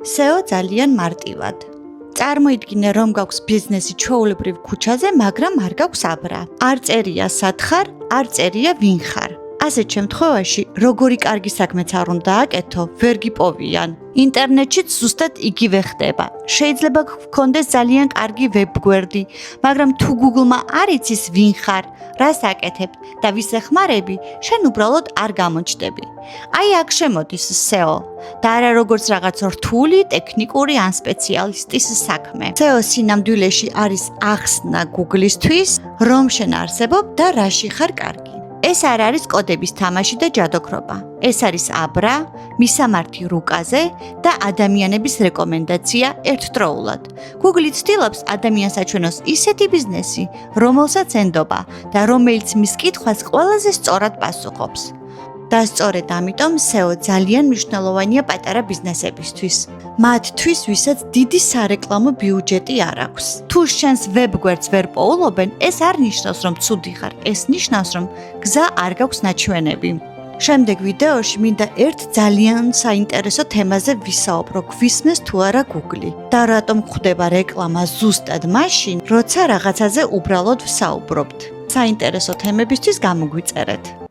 SEO ძალიან მარტივად. წარმოიდგინე, რომ გაქვს ბიზნესი ჩვეულებრივ ქუჩაზე, მაგრამ არ გაქვს აბრა. არ წერია სათხარ, არ წერია ვინ ხარ. ასეთ შემთხვევაში, როგორი კარგი საქმეც არ უნდა აკეთო, ვერ გიპოვიან. ინტერნეტშიც ზუსტად იგივე ხდება. შეიძლება გქონდეს ძალიან კარგი ვებგვერდი, მაგრამ თუ Google-მა არ იცის ვინ ხარ, რას აკეთებ და ვის ეხმარები, შენ უბრალოდ არ გამოჩნდები. აი აქ შემოდის SEO და არა როგორც რაღაც რთული, ტექნიკური ან სპეციალისტის საქმე. SEO სინამდვილეში არის ახსნა Google-ისთვის, რომ შენ არსებობ და რაში ხარ კარგი. ეს არ არის კოდების თამაში და ჯადოქრობა. ეს არის აბრა, მისამართი რუკაზე და ადამიანების რეკომენდაცია ერთდროულად. Google ცდილობს ადამიანს აჩვენოს ისეთი ბიზნესი, რომელსაც ენდობა და რომელიც მის კითხვას ყველაზე სწორად პასუხობს. და სწორედ ამიტომ SEO ძალიან მნიშვნელოვანია პატარა ბიზნესებისთვის. მათთვის, ვისაც დიდი სარეკლამო ბიუჯეტი არ აქვს. თუ შენს ვებგვერდს ვერ პოულობენ, ეს არ ნიშნავს, რომ ცუდი ხარ, ეს ნიშნავს, რომ გზა არ გაქვს ნაჩვენები. შემდეგ ვიდეოში მინდა ერთ ძალიან საინტერესო თემაზე ვისაუბრო, გვისმეს თუ არა Google და რატომ გვხვდება რეკლამა ზუსტად მაშინ, როცა რაღაცაზე უბრალოდ ვსაუბრობთ. საინტერესო თემებისთვის გამოგვიწერეთ.